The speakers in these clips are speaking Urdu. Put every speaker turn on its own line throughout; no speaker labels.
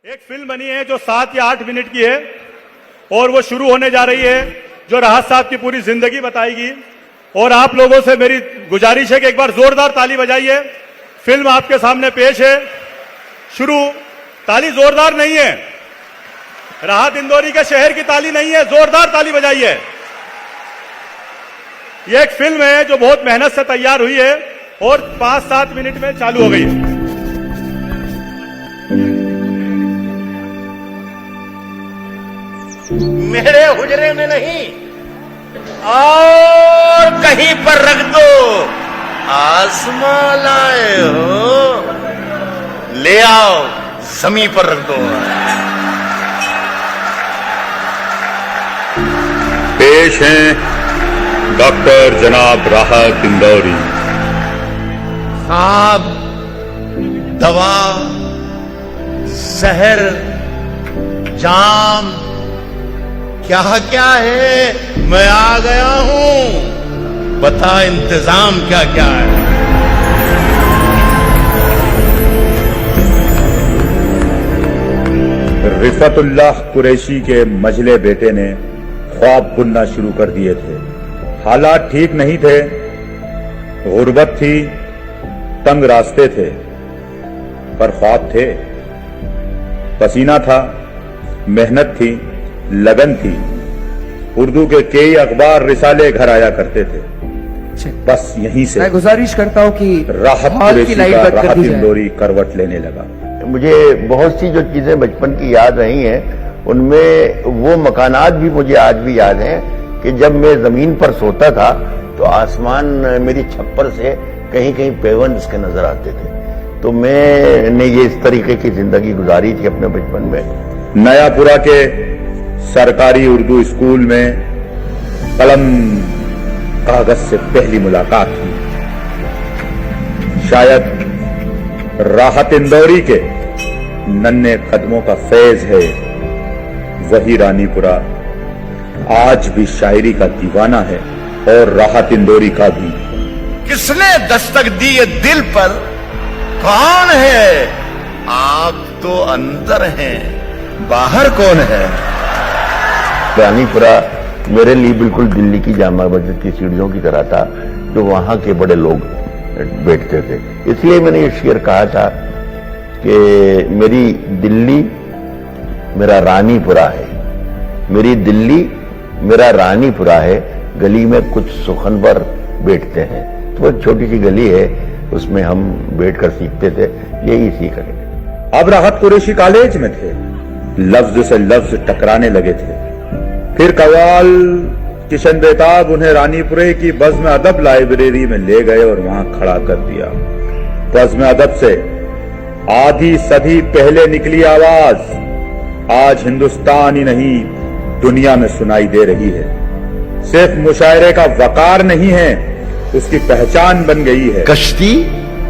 ایک فلم بنی ہے جو 7 یا 8 منٹ کی ہے اور وہ شروع ہونے جا رہی ہے جو راحت صاحب کی پوری زندگی بتائے گی. اور آپ لوگوں سے میری گزارش ہے کہ ایک بار زوردار تالی بجائیے. فلم آپ کے سامنے پیش ہے. شروع. تالی زوردار نہیں ہے, راحت اندوری کے شہر کی تالی نہیں ہے, زوردار تالی بجائیے. یہ ایک فلم ہے جو بہت محنت سے تیار ہوئی ہے اور 5-7 منٹ میں چالو ہو گئی ہے.
میرے حجرے میں نہیں اور کہیں پر رکھ دو. آسماں لائے ہو, لے آؤ زمین پر رکھ دو.
پیش ہیں ڈاکٹر جناب راحت اندوری.
خواب, دوا, زہر, جام, کیا کیا ہے, میں آ گیا ہوں. بتا انتظام کیا کیا ہے.
رفعت اللہ قریشی کے مجلے بیٹے نے خواب بننا شروع کر دیے تھے. حالات ٹھیک نہیں تھے, غربت تھی, تنگ راستے تھے, پر خواب تھے. پسینہ تھا, محنت تھی, لگن تھی. اردو کے کئی اخبار رسالے گھر آیا کرتے تھے. بس یہیں سے
میں گزارش کرتا ہوں کہ
راحت
ہال کی
قریشی
لائٹ
کا
بند کر
راحت
دی جائے.
اندوری کروٹ لینے لگا.
مجھے بہت سی جو چیزیں بچپن کی یاد رہی ہیں, ان میں وہ مکانات بھی مجھے آج بھی یاد ہیں کہ جب میں زمین پر سوتا تھا تو آسمان میری چھپر سے کہیں کہیں پیون اس کے نظر آتے تھے. تو میں نے یہ اس طریقے کی زندگی گزاری تھی اپنے بچپن میں.
نیا پورا کے سرکاری اردو اسکول میں قلم کاغذ سے پہلی ملاقات ہوئی. شاید راحت اندوری کے ننھے قدموں کا فیض ہے وہی رانی پورا آج بھی شاعری کا دیوانہ ہے, اور راحت اندوری کا بھی.
کس نے دستک دی یہ دل پر, کون ہے؟ آپ تو اندر ہیں, باہر کون ہے؟
رانی پورا میرے لیے بالکل دلی کی جامع مسجد کی سیڑھیوں کی طرح تھا جو وہاں کے بڑے لوگ بیٹھتے تھے. اس لیے میں نے یہ شعر کہا تھا کہ میری دلی میرا رانی پورا ہے, میری دلی میرا رانی پورا ہے, گلی میں کچھ سخنور بیٹھتے ہیں. تو ایک چھوٹی سی گلی ہے, اس میں ہم بیٹھ کر سیکھتے تھے, یہی سیکھ رہے.
اب راحت قریشی کالج میں تھے. لفظ سے لفظ ٹکرانے لگے تھے. پھر قوال کشن بیتاب انہیں رانی پورے کی بزم ادب لائبریری میں لے گئے اور وہاں کھڑا کر دیا. بزم ادب سے آدھی صدی پہلے نکلی آواز آج ہندوستان ہی نہیں دنیا میں سنائی دے رہی ہے. صرف مشاعرے کا وقار نہیں ہے, اس کی پہچان بن گئی ہے.
کشتی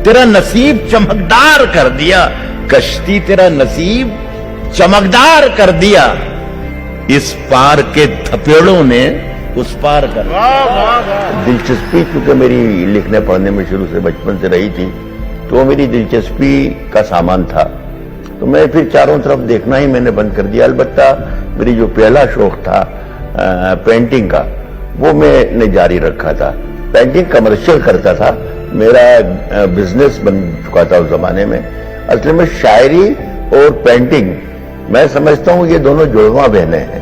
تیرا نصیب چمکدار کر دیا, کشتی تیرا نصیب چمکدار کر دیا. اس پار کے دھپیڑوں نے اس پار کر دیا.
دلچسپی چونکہ میری لکھنے پڑھنے میں شروع سے بچپن سے رہی تھی, تو وہ میری دلچسپی کا سامان تھا. تو میں پھر چاروں طرف دیکھنا ہی میں نے بند کر دیا. البتہ میری جو پہلا شوق تھا پینٹنگ کا, وہ میں نے جاری رکھا تھا. پینٹنگ کمرشل کرتا تھا, میرا بزنس بن چکا تھا اس زمانے میں. اصل میں شاعری اور پینٹنگ میں سمجھتا ہوں یہ دونوں جڑواں بہنیں ہیں.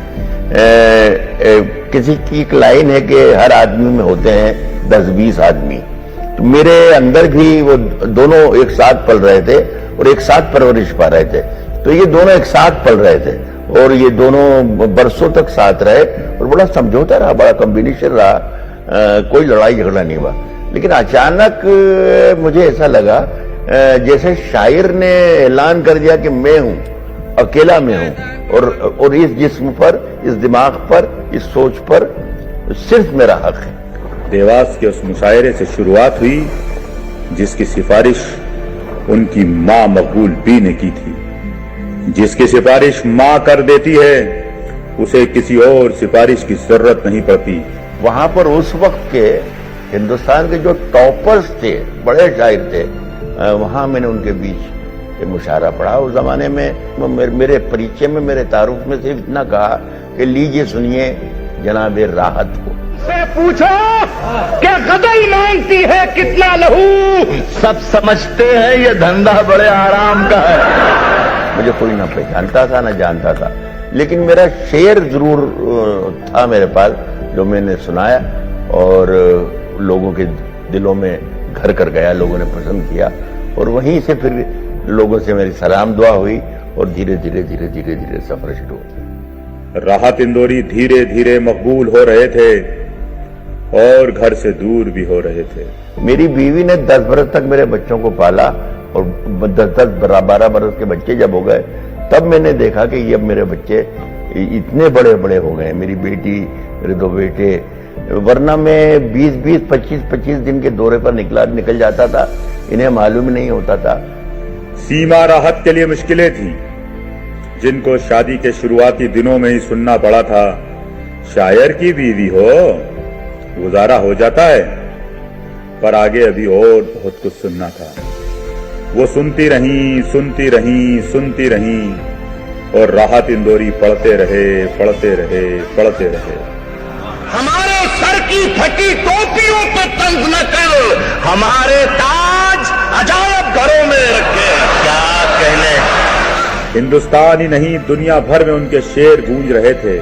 کسی کی ایک لائن ہے کہ ہر آدمی میں ہوتے ہیں 10-20 آدمی. تو میرے اندر بھی وہ دونوں ایک ساتھ پل رہے تھے اور ایک ساتھ پرورش پا رہے تھے. تو یہ دونوں ایک ساتھ پل رہے تھے اور یہ دونوں برسوں تک ساتھ رہے اور بڑا سمجھوتا رہا, بڑا کمبینیشن رہا, کوئی لڑائی جھگڑا نہیں ہوا. لیکن اچانک مجھے ایسا لگا جیسے شاعر نے اعلان کر دیا کہ میں ہوں, اکیلا میں ہوں, اور اس جسم پر, اس دماغ پر, اس سوچ پر صرف میرا حق ہے.
دیواس کے اس مشاعرے سے شروعات ہوئی جس کی سفارش ان کی ماں مقبول بی نے کی تھی. جس کی سفارش ماں کر دیتی ہے اسے کسی اور سفارش کی ضرورت نہیں پڑتی.
وہاں پر اس وقت کے ہندوستان کے جو ٹاپرز تھے, بڑے شاعر تھے, وہاں میں نے ان کے بیچ کہ مشاعرہ پڑھا. اس زمانے میں میرے پریچے میں میرے تعارف میں صرف اتنا کہا کہ لیجئے سنیے جناب راحت کو.
سے پوچھو کہ غزل مانگتی ہے کتنا لہو. سب سمجھتے ہیں یہ دھندا بڑے آرام کا ہے.
مجھے کوئی نہ پہچانتا تھا نہ جانتا تھا، لیکن میرا شعر ضرور تھا میرے پاس جو میں نے سنایا اور لوگوں کے دلوں میں گھر کر گیا، لوگوں نے پسند کیا، اور وہیں سے پھر لوگوں سے میری سلام دعا ہوئی اور دھیرے دھیرے سفر شروع ہوا.
راحت اندوری دھیرے دھیرے مقبول ہو رہے تھے اور گھر سے دور بھی ہو رہے تھے.
میری بیوی نے 10 برس تک میرے بچوں کو پالا، اور 10-12 برس کے بچے جب ہو گئے تب میں نے دیکھا کہ یہ اب میرے بچے اتنے بڑے ہو گئے ہیں. میری بیٹی، میرے 2 بیٹے. ورنہ میں 20-25 دن کے دورے پر نکل جاتا تھا، انہیں معلوم نہیں ہوتا تھا.
سیما راحت کے لیے مشکلیں تھیں جن کو شادی کے شروعاتی دنوں میں ہی سننا پڑا تھا. شاعر کی بیوی ہو گزارا ہو جاتا ہے، پر آگے ابھی اور بہت کچھ سننا تھا. وہ سنتی رہیں اور راحت اندوری پڑھتے رہے.
ہمارے سر کی پھٹی ٹوپیوں پہ طنز نہ کر، ہمارے تاج عجائب گھروں میں رکھے. کیا کہنے.
ہندوستان ہی نہیں دنیا بھر میں ان کے شعر گونج رہے تھے.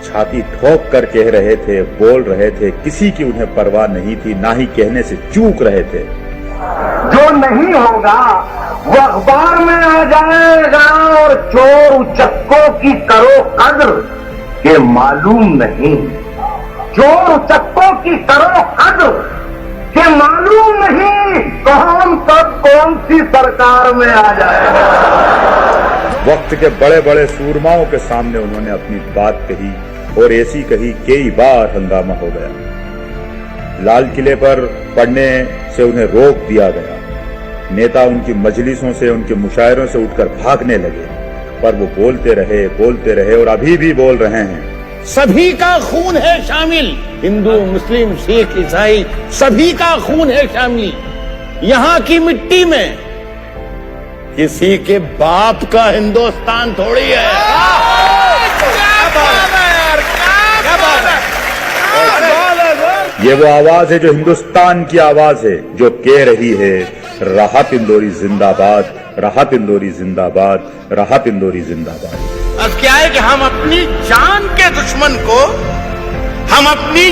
چھاتی ٹھوک کر کہہ رہے تھے، بول رہے تھے. کسی کی انہیں پرواہ نہیں تھی، نہ ہی کہنے سے چوک رہے تھے.
جو نہیں ہوگا وہ اخبار میں آ جائے گا، اور چور اچکوں کی کرو قدر کہ معلوم نہیں. چور اچکوں کی کرو قدر کہ معلوم نہیں کون کب کون سی سرکار میں آ جائے گا.
وقت کے بڑے سورماؤں کے سامنے انہوں نے اپنی بات کہی، اور ایسی کہی کئی بار ہنگامہ ہو گیا. لال قلعے پر پڑھنے سے انہیں روک دیا گیا. نیتا ان کی مجلسوں سے، ان کے مشاعروں سے اٹھ کر بھاگنے لگے، پر وہ بولتے رہے اور ابھی بھی بول رہے ہیں.
سبھی کا خون ہے شامل، ہندو، مسلم، سکھ، عیسائی، سبھی کا خون ہے شامل. یہاں کی مٹی میں کسی کے باپ کا ہندوستان تھوڑی ہے.
یہ وہ آواز ہے جو ہندوستان کی آواز ہے، جو کہہ رہی ہے راحت اندوری زندہ باد، راحت اندوری زندہ باد، راحت اندوری زندہ باد.
اب کیا ہے کہ ہم اپنی جان کے دشمن کو اپنی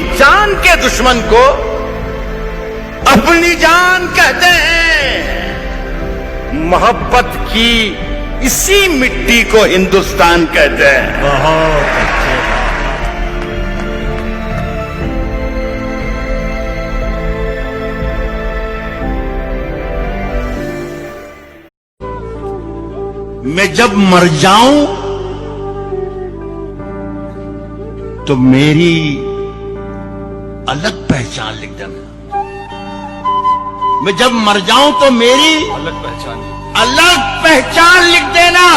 جان کہتے ہیں. محبت کی اسی مٹی کو ہندوستان کہتے ہیں. بہت اچھے. میں جب مر جاؤں تو میری الگ پہچان لکھ دینا. میں جب مر جاؤں تو میری الگ پہچان لکھ دینا.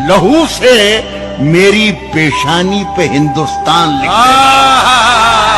لہو سے میری پیشانی پہ ہندوستان لکھ دینا.